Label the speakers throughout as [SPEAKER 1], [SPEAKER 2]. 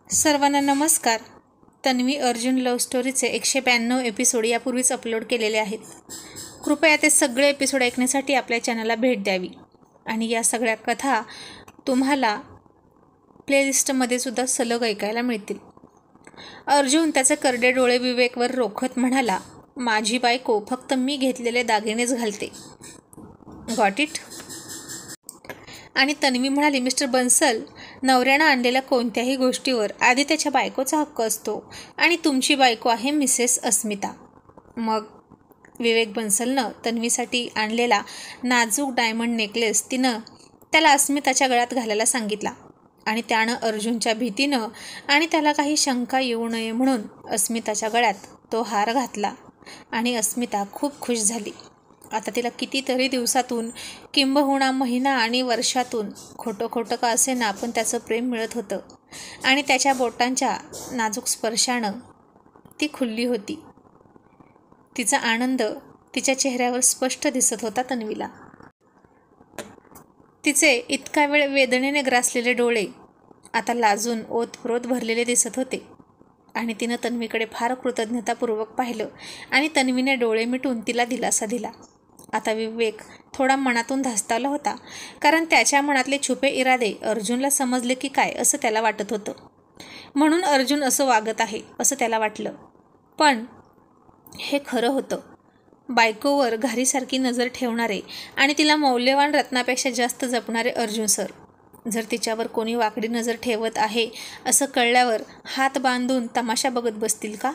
[SPEAKER 1] सर्वांना नमस्कार. Tanvi Arjun love स्टोरीचे 192 episode यापूर्वीच अपलोड केलेले आहेत. कृपया ते सगळे एपिसोड ऐकण्यासाठी आपल्या चॅनलला भेट द्यावी आणि या सगळ्या कथा तुम्हाला प्लेलिस्टमध्ये सुद्धा सलग ऐकायला मिळतील. अर्जुन त्याचे करडे डोळे विवेकवर रोखत म्हणाला, माझी बायको फक्त मी घेतलेले दागिनेच घालते. Got it? आणि तन्वी म्हणाली, मिस्टर बन्सल, नवऱ्यानं आणलेल्या कोणत्याही गोष्टीवर आधी त्याच्या बायकोचा हक्क असतो आणि तुमची बायको आहे मिसेस अस्मिता. मग विवेक बन्सलनं तन्वीसाठी आणलेला नाजूक डायमंड नेकलेस तिनं त्याला अस्मिताच्या गळ्यात घालायला सांगितला आणि त्यानं अर्जुनच्या भीतीनं आणि त्याला काही शंका येऊ नये म्हणून अस्मिताच्या गळ्यात तो हार घातला आणि अस्मिता खूप खुश झाली. आता तिला कितीतरी दिवसातून, किंबहुना महिना आणि वर्षातून खोटं खोटं का असेना पण त्याचं प्रेम मिळत होतं आणि त्याच्या बोटांच्या नाजूक स्पर्शानं ती खुलली होती. तिचा आनंद तिच्या चेहऱ्यावर स्पष्ट दिसत होता तन्वीला. तिचे इतका वेळ वेदनेने ग्रासलेले डोळे आता लाजून ओतप्रोत भरलेले दिसत होते आणि तिनं तन्वीकडे फार कृतज्ञतापूर्वक पाहिलं आणि तन्वीने डोळे मिटून तिला दिलासा दिला. आता विवेक थोडा मनातून धास्तावला होता, कारण त्याच्या मनातले छुपे इरादे अर्जुनला समजले की काय असं त्याला वाटत होतं. म्हणून अर्जुन असं वागत आहे असं त्याला वाटलं. पण हे खरं होतं. बायकोवर घारीसारखी नजर ठेवणारे आणि तिला मौल्यवान रत्नापेक्षा जास्त जपणारे अर्जुन सर जर तिच्यावर कोणी वाकडी नजर ठेवत आहे असं कळल्यावर हात बांधून तमाशा बघत बसतील का?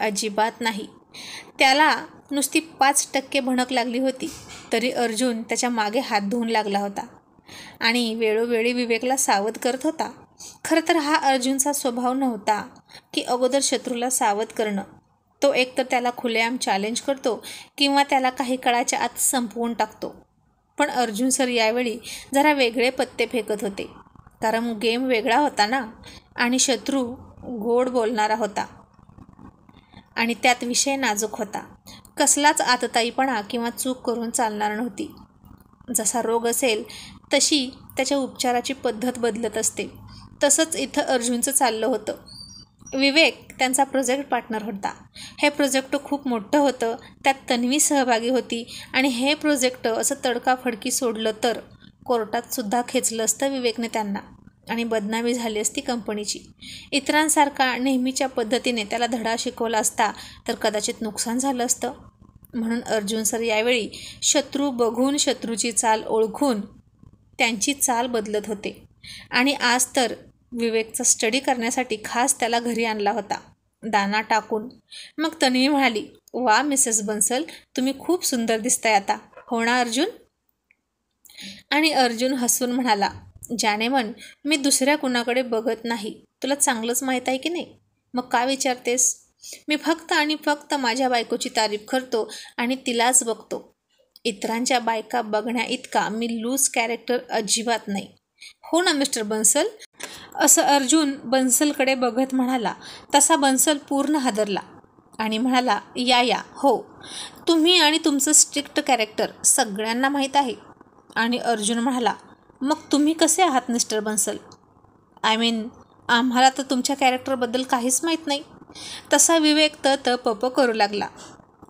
[SPEAKER 1] अजिबात नाही. त्याला नुसती 5% भणक लागली होती तरी अर्जुन त्याच्या मागे हात धुवून लागला होता आणि वेळोवेळी विवेकला सावध करत होता. खरं तर हा अर्जुनचा स्वभाव नव्हता की अगोदर शत्रूला सावध करणं. तो एकतर त्याला खुलेआम चॅलेंज करतो किंवा त्याला काही काळाच्या आत संपवून टाकतो. पण अर्जुन सर यावेळी जरा वेगळे पत्ते फेकत होते, कारण गेम वेगळा होता ना आणि शत्रू गोड बोलणारा होता आणि त्यात विषय नाजूक होता. कसलाच आतताईपणा किंवा चूक करून चालणार नव्हती. जसा रोग असेल तशी त्याच्या उपचाराची पद्धत बदलत असते, तसंच इथं अर्जुनचं चाललं होतं. विवेक त्यांचा प्रोजेक्ट पार्टनर होता. हे प्रोजेक्ट खूप मोठं होतं, त्यात तन्वी सहभागी होती आणि हे प्रोजेक्ट असं तडकाफडकी सोडलं तर कोर्टात सुद्धा खेचलं असतं विवेकने त्यांना आणि बदनामी झाली असती कंपनीची. इतरांसारखा नेहमीच्या पद्धतीने त्याला धडा शिकवला असता तर कदाचित नुकसान झालं असतं. म्हणून अर्जुन सर यावेळी शत्रू बघून, शत्रूची चाल ओळखून त्यांची चाल बदलत होते आणि आज तर विवेकचा स्टडी करण्यासाठी खास त्याला घरी आणला होता, दाना टाकून. मग तन्वी म्हणाली, वा मिसेस बन्सल, तुम्ही खूप सुंदर दिसताय आता, हो ना अर्जुन? आणि अर्जुन हसून म्हणाला, जानेमन, मी दुसऱ्या कुणाकडे बघत नाही, तुला चांगलंच माहीत आहे की नाही. मग का विचारतेस? मी फक्त आणि फक्त माझ्या बायकोची तारीफ करतो आणि तिलाच बघतो. इतरांच्या बायका बघण्या इतका मी लूज कॅरेक्टर अजिबात नाही, हो ना मिस्टर बन्सल? असं अर्जुन बन्सलकडे बघत म्हणाला. तसा बन्सल पूर्ण हादरला आणि म्हणाला, या हो, तुम्ही आणि तुमचं स्ट्रिक्ट कॅरेक्टर सगळ्यांना माहीत आहे. आणि अर्जुन म्हणाला, मग तुम्ही कसे आहात मिस्टर बन्सल? आय मीन, आम्हाला तर तुमच्या कॅरेक्टरबद्दल काहीच माहीत नाही. तसा विवेक त पप करू लागला.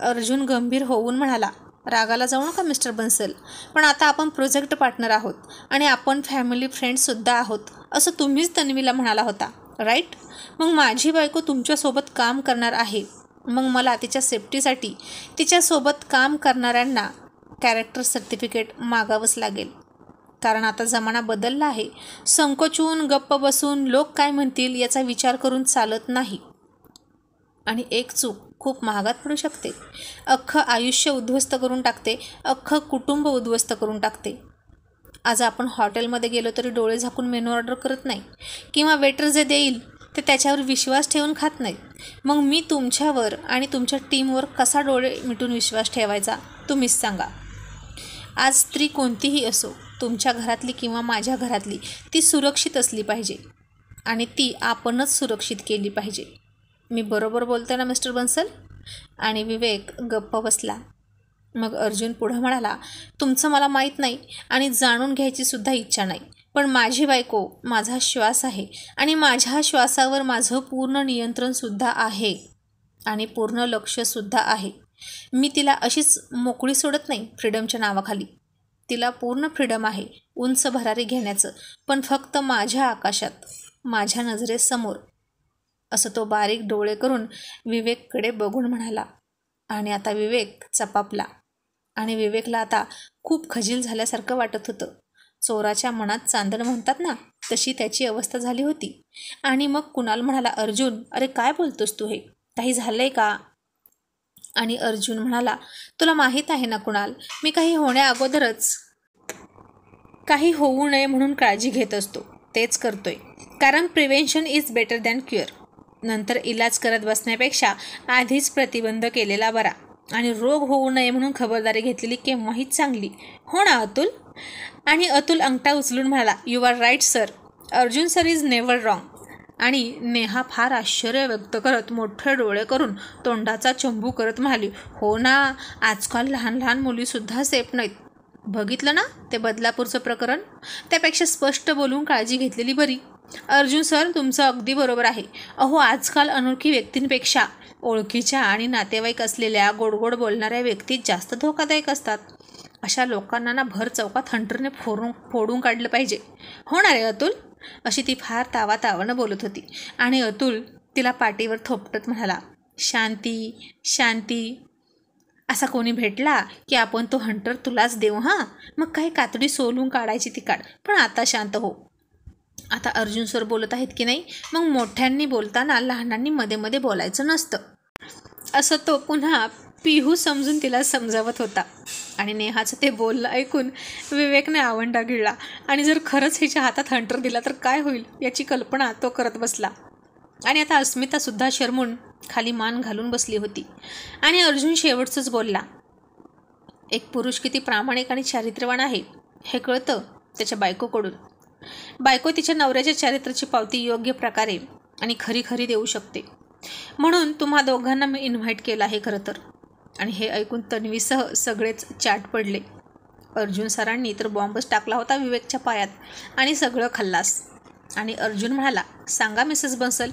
[SPEAKER 1] अर्जुन गंभीर होऊन म्हणाला, रागाला जाऊ नका मिस्टर बन्सल, पण आता आपण प्रोजेक्ट पार्टनर आहोत आणि आपण फॅमिली फ्रेंड्ससुद्धा आहोत असं तुम्हीच तन्वीला म्हणाला होता, राईट? मग माझी बायको तुमच्यासोबत काम करणार आहे, मग मला तिच्या सेफ्टीसाठी तिच्यासोबत काम करणाऱ्यांना कॅरेक्टर सर्टिफिकेट मागावंच लागेल. कारण आता जमाना बदलला आहे. संकोचून गप्प बसून लोक काय म्हणतील याचा विचार करून चालत नाही आणि एक चूक खूप महागात पडू शकते. अख्खं आयुष्य उद्ध्वस्त करून टाकते, अख्खं कुटुंब उद्ध्वस्त करून टाकते. आज आपण हॉटेलमध्ये गेलो तरी डोळे झाकून मेनू ऑर्डर करत नाही किंवा वेटर जे देईल ते त्याच्यावर विश्वास ठेवून खात नाही. मग मी तुमच्यावर आणि तुमच्या टीमवर कसा डोळे मिटून विश्वास ठेवायचा तुम्हीच सांगा. आज स्त्री कोणतीही असो, तुमच्या घरातली किंवा माझ्या घरातली, ती सुरक्षित असली पाहिजे आणि ती आपणच सुरक्षित केली पाहिजे. मी बरोबर बोलते ना मिस्टर बन्सल? आणि विवेक गप्प बसला. मग अर्जुन पुढं म्हणाला, तुमचं मला माहीत नाही आणि जाणून घ्यायची सुद्धा इच्छा नाही, पण माझी बायको माझा श्वास आहे आणि माझ्या श्वासावर माझं पूर्ण नियंत्रणसुद्धा आहे आणि पूर्ण लक्षसुद्धा आहे. मी तिला अशीच मोकळी सोडत नाही फ्रीडमच्या नावाखाली. तिला पूर्ण फ्रीडम आहे उंच भरारी घेण्याचं, पण फक्त माझ्या आकाशात, माझ्या नजरेसमोर. असं तो बारीक डोळे करून विवेककडे बघून म्हणाला. आणि आता विवेक चपापला आणि विवेकला आता खूप खजील झाल्यासारखं वाटत होतं. चोराच्या मनात चांदण म्हणतात ना, तशी त्याची अवस्था झाली होती. आणि मग कुणाल म्हणाला, अर्जुन, अरे काय बोलतोस तू? हे काही झालंय का? आणि अर्जुन म्हणाला, तुला माहीत आहे ना कुणाल, मी काही होण्याअगोदरच काही होऊ नये म्हणून काळजी घेत असतो. तेच करतोय, कारण prevention is better than cure. नंतर इलाज करत बसण्यापेक्षा आधीच प्रतिबंध केलेला बरा. आणि रोग होऊ नये म्हणून खबरदारी घेतलेली केव्हाही चांगली. हो ना अतुल? आणि अतुल अंगठा उचलून म्हणाला, you are right sir. Arjun sir is never wrong. आणि नेहा फार आश्चर्य व्यक्त करत मोठे डोळे करून तोंडाचा चंबू करत म्हणाली, हो ना, आजकाल लहान लहान मुलीसुद्धा सेफ नाहीत. बघितलं ना ते बदलापूरचं प्रकरण? त्यापेक्षा स्पष्ट बोलून काळजी घेतलेली बरी. अर्जुन सर, तुमचं अगदी बरोबर आहे. अहो, आजकाल अनोळखी व्यक्तींपेक्षा ओळखीच्या आणि नातेवाईक असलेल्या गोडगोड बोलणाऱ्या व्यक्ती जास्त धोकादायक असतात. अशा लोकांना ना भर चौकात हंटरने फोडून काढलं पाहिजे. होणार आहे अतुल? अशी ती फार तावातावानं बोलत होती. आणि अतुल तिला पाठीवर थोपटत म्हणाला, शांती शांती. असा कोणी भेटला की आपण तो हंटर तुलाच देऊ. हां, मग काही कातडी सोलून काढायची ती काढ, पण आता शांत हो. आता अर्जुन सर बोलत आहेत की नाही, मग मोठ्यांनी बोलताना लहानांनी मध्ये मध्ये बोलायचं नसतं, असं तो पुन्हा पिहू समजून तिला समजावत होता. आणि नेहाचं ते बोलणं ऐकून विवेकने आवंडा गिळला. आणि जर खरंच हिच्या हातात हंटर दिला तर काय होईल याची कल्पना तो करत बसला. आणि आता अस्मितासुद्धा शरमून खाली मान घालून बसली होती. आणि अर्जुन शेवटचंच बोलला, एक पुरुष किती प्रामाणिक आणि चारित्र्यवान आहे हे कळतं त्याच्या बायकोकडून. बायको तिच्या नवऱ्याच्या चारित्र्याची पावती योग्य प्रकारे आणि खरी खरी देऊ शकते. म्हणून तुम्हा दोघांना मी इन्व्हाइट केलं आहे खरं तर. आणि हे ऐकून तन्वीसह सगळेच चाट पडले. अर्जुन सरांनी तर बॉम्बच टाकला होता विवेकच्या पायात आणि सगळं खल्लास. आणि अर्जुन म्हणाला, सांगा मिसेस बन्सल,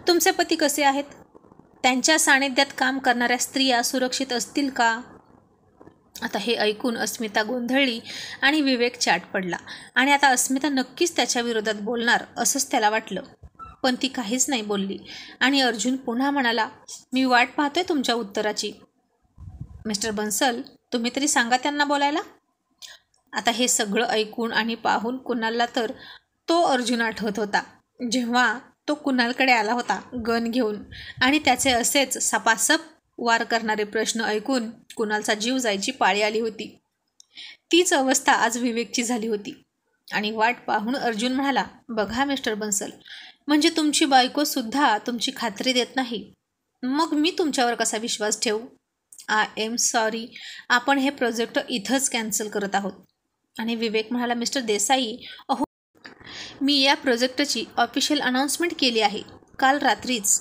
[SPEAKER 1] तुमचे पती कसे आहेत? त्यांच्या सानिध्यात काम करणाऱ्या स्त्रिया सुरक्षित असतील का? आता हे ऐकून अस्मिता गोंधळली आणि विवेक चाट पडला. आणि आता अस्मिता नक्कीच त्याच्या विरोधात बोलणार असंच त्याला वाटलं, पण ती काहीच नाही बोलली. आणि अर्जुन पुन्हा म्हणाला, मी वाट पाहतोय तुमच्या उत्तराची. मिस्टर बन्सल, तुम्ही तरी सांगा त्यांना बोलायला. आता हे सगळं ऐकून आणि पाहून कुणालला तर तो अर्जुन आठवत होता, जेव्हा तो कुणालकडे आला होता गन घेऊन. आणि त्याचे असेच सपासप वार करणारे प्रश्न ऐकून कुणालचा जीव जायची पाळी आली होती. तीच अवस्था आज विवेकची झाली होती. आणि वाट पाहून अर्जुन म्हणाला, बघा मिस्टर बन्सल, म्हणजे तुमची बायकोसुद्धा तुमची खात्री देत नाही. मग मी तुमच्यावर कसा विश्वास ठेवू? आय एम सॉरी, आपण हे प्रोजेक्ट इथंच कॅन्सल करत आहोत. आणि विवेक म्हणाला, मिस्टर देसाई, अहो, मी या प्रोजेक्टची ऑफिशियल अनाउन्समेंट केली आहे काल रात्रीच.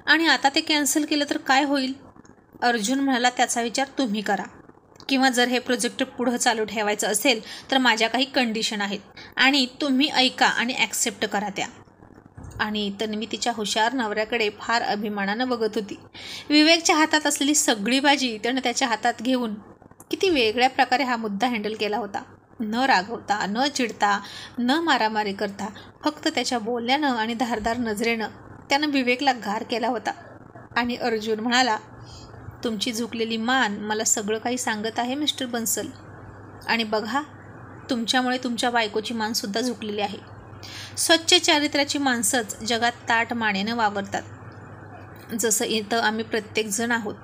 [SPEAKER 1] आणि आता ते कॅन्सल केलं तर काय होईल? अर्जुन म्हणाला, त्याचा विचार तुम्ही करा. किंवा जर हे प्रोजेक्ट पुढं चालू ठेवायचं असेल तर माझ्या काही कंडिशन आहेत आणि तुम्ही ऐका आणि ॲक्सेप्ट करा त्या. आणि तन्वी तिच्या हुशार नवऱ्याकडे फार अभिमानानं बघत होती. विवेकच्या हातात असलेली सगळी बाजी त्यानं त्याच्या हातात घेऊन किती वेगळ्या प्रकारे हा मुद्दा हँडल केला होता. न रागवता, न चिडता, न मारामारी करता, फक्त त्याच्या बोलण्यानं आणि धारदार नजरेनं त्यानं विवेकला गार केला होता. आणि अर्जुन म्हणाला, तुमची झुकलेली मान मला सगळं काही सांगत आहे मिस्टर बन्सल. आणि बघा, तुमच्यामुळे तुमच्या बायकोची मानसुद्धा झुकलेली आहे. स्वच्छ चारित्र्याची माणसंच जगात ताठ मानेनं वावरतात. जसं इथं आम्ही प्रत्येकजण आहोत.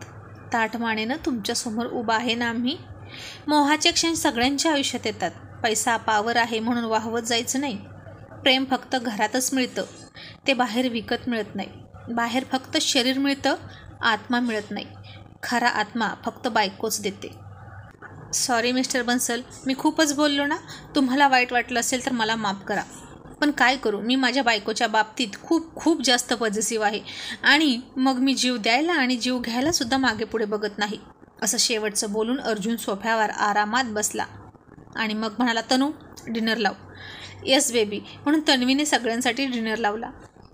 [SPEAKER 1] ताठ मानेनं तुमच्यासमोर उभा आहे ना आम्ही. मोहाचे क्षण सगळ्यांच्या आयुष्यात येतात. पैसा पावर आहे म्हणून वाहवत जायचं नाही. प्रेम फक्त घरातच मिळतं, ते बाहेर विकत मिळत नाही. बाहेर फक्त शरीर मिळतं, आत्मा मिळत नाही. खरा आत्मा फक्त बायकोच देते. सॉरी मिस्टर बन्सल, मी खूपच बोललो ना. तुम्हाला वाईट वाटलं असेल तर मला माफ करा. पण काय करू, मी माझ्या बायकोच्या बाबतीत खूप खूप जास्त पॉझिटिव्ह आहे. आणि मग मी जीव द्यायला आणि जीव घ्यायलासुद्धा मागे पुढे बघत नाही. असं शेवटचं बोलून अर्जुन सोफ्यावर आरामात बसला. आणि मग म्हणाला, तनू, डिनर लाव. येस बेबी, म्हणून तन्वीने सगळ्यांसाठी डिनर लावला.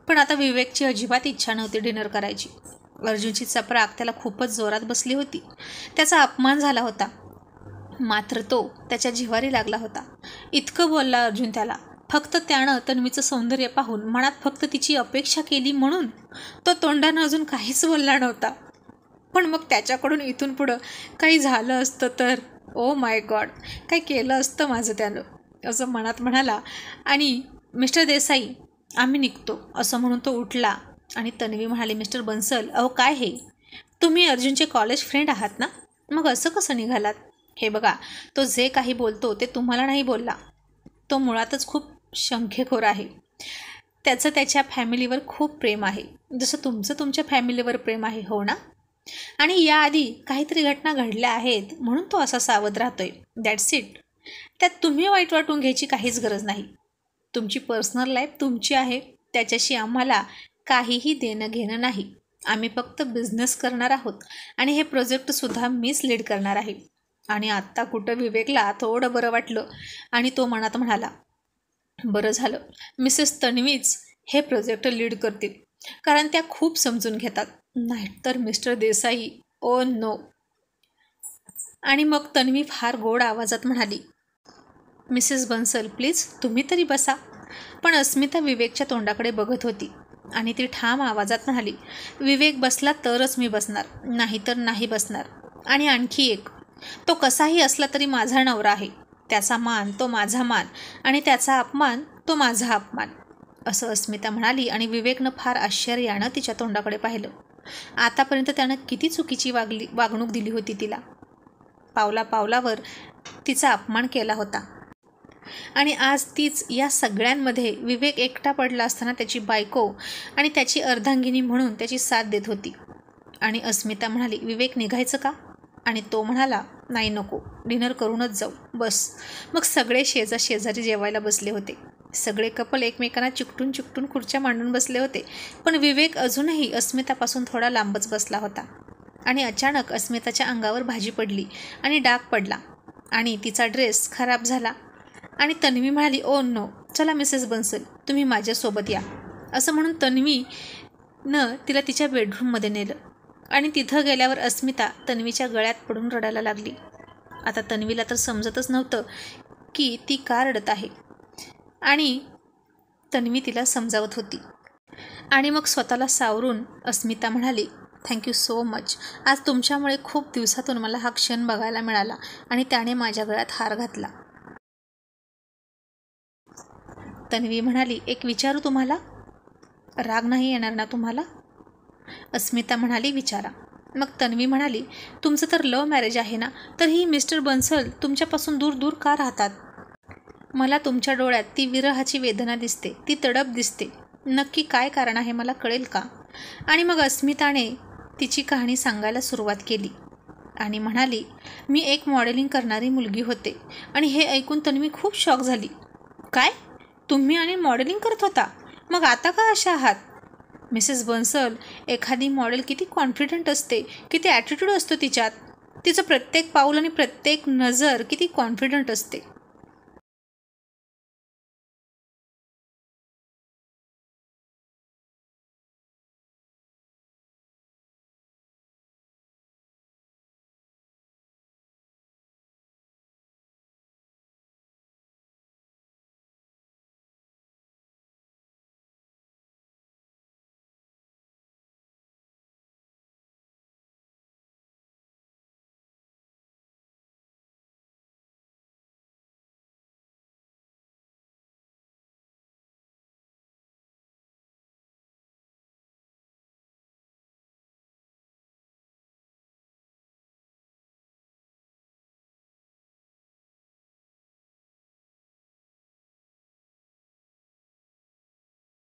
[SPEAKER 1] पण आता विवेकची अजिबात इच्छा नव्हती डिनर करायची. अर्जुनची चपराक त्याला खूपच जोरात बसली होती. त्याचा अपमान झाला होता, मात्र तो त्याच्या जिव्हारी लागला होता. इतकं बोलला अर्जुन त्याला. फक्त त्यानं तन्वीचं सौंदर्य पाहून मनात फक्त तिची अपेक्षा केली म्हणून तो तोंडानं अजून काहीच बोलला नव्हता. पण मग त्याच्याकडून इथून पुढं काही झालं असतं तर ओ माय गॉड, काय केलं असतं माझं त्यानं, असं मनात म्हणाला. आणि मिस्टर देसाई, आम्ही निघतो, असं म्हणून तो उठला. आणि तन्वी म्हणाली, मिस्टर बन्सल, अहो काय हे, तुम्ही अर्जुनचे कॉलेज फ्रेंड आहात ना, मग असं कसं निघालात? हे बघा, तो जे काही बोलतो ते तुम्हाला नाही बोलला. तो मुळातच खूप शंखेखोर आहे. त्याचं त्याच्या फॅमिलीवर खूप प्रेम आहे, जसं तुमचं तुमच्या फॅमिलीवर प्रेम आहे, हो ना? आणि याआधी काहीतरी घटना घडल्या आहेत म्हणून तो असा सावध राहतोय, दॅट्स इट. त्यात तुम्ही वाईट वाटून घ्यायची काहीच गरज नाही. तुमची पर्सनल लाईफ तुमची आहे, त्याच्याशी आम्हाला काहीही देणं घेणं नाही. आम्ही फक्त बिझनेस करणार आहोत आणि हे प्रोजेक्टसुद्धा मीच लीड करणार आहे. आणि आत्ता कुठं विवेकला थोडं बरं वाटलं आणि तो मनात म्हणाला, बरं झालं मिसेस तन्वीच हे प्रोजेक्ट लीड करतील, कारण त्या खूप समजून घेतात, नाहीतर मिस्टर देसाई, ओ नो. आणि मग तन्वी फार गोड आवाजात म्हणाली, मिसेस बन्सल प्लीज तुम्ही तरी बसा. पण अस्मिता विवेकच्या तोंडाकडे बघत होती आणि ती ठाम आवाजात म्हणाली, विवेक बसला तरच मी बसणार, नाही तर नाही बसणार. आणि आणखी एक, तो कसाही असला तरी माझा नवरा आहे. त्याचा मान तो माझा मान आणि त्याचा अपमान तो माझा अपमान, असं अस्मिता म्हणाली. आणि विवेकनं फार आश्चर्यानं तिच्या तोंडाकडे पाहिलं. आतापर्यंत त्यानं किती चुकीची वागणूक दिली होती तिला. पावला पावलावर तिचा अपमान केला होता. आणि आज तीच या सगळ्यांमध्ये विवेक एकटा पडला असताना त्याची बायको आणि त्याची अर्धांगिनी म्हणून त्याची साथ देत होती. आणि अस्मिता म्हणाली, विवेक निघायचं का? आणि तो म्हणाला, नाही नको, डिनर करूनच जाऊ, बस. मग सगळे शेजारी जेवायला बसले होते. सगळे कपल एकमेकांना चिकटून चिकटून खुर्च्या मांडून बसले होते. पण विवेक अजूनही अस्मितापासून थोडा लांबच बसला होता. आणि अचानक अस्मिताच्या अंगावर भाजी पडली आणि डाग पडला आणि तिचा ड्रेस खराब झाला. आणि तन्वी म्हणाली, ओ नो, चला मिसेस बन्सल तुम्ही माझ्यासोबत या, असं म्हणून तन्वीनं तिला तिच्या बेडरूममध्ये नेलं. आणि तिथं गेल्यावर अस्मिता तन्वीच्या गळ्यात पडून रडायला लागली. आता तन्वीला तर समजतच नव्हतं की ती का रडत आहे. आणि तन्वी तिला समजावत होती. आणि मग स्वतःला सावरून अस्मिता म्हणाली, थँक्यू सो मच. आज तुमच्यामुळे खूप दिवसातून मला हा क्षण बघायला मिळाला आणि त्याने माझ्या गळ्यात हार घातला. तन्वी म्हणाली, एक विचारू तुम्हाला? राग नाही येणार ना तुम्हाला? अस्मिता म्हणाली, विचारा. मग तन्वी म्हणाली, तुमचं तर लव्ह मॅरेज आहे ना, तर ही मिस्टर बन्सल तुमच्यापासून दूर दूर का राहतात? मला तुमच्या डोळ्यात ती विरहाची वेदना दिसते, ती तडप दिसते. नक्की काय कारण आहे मला कळेल का? आणि मग अस्मिताने तिची कहाणी सांगायला सुरुवात केली आणि म्हणाली, मी एक मॉडेलिंग करणारी मुलगी होते. आणि हे ऐकून तन्वी खूप शॉक झाली. काय, तुम्ही आणि मॉडेलिंग करत होता? मग आता का अशा आहात? मिसेस बन्सल, एखादी मॉडेल किती कॉन्फिडंट असते, किती ॲटिट्यूड असतो तिच्यात. तिचं प्रत्येक पाऊल आणि प्रत्येक नजर किती कॉन्फिडंट असते.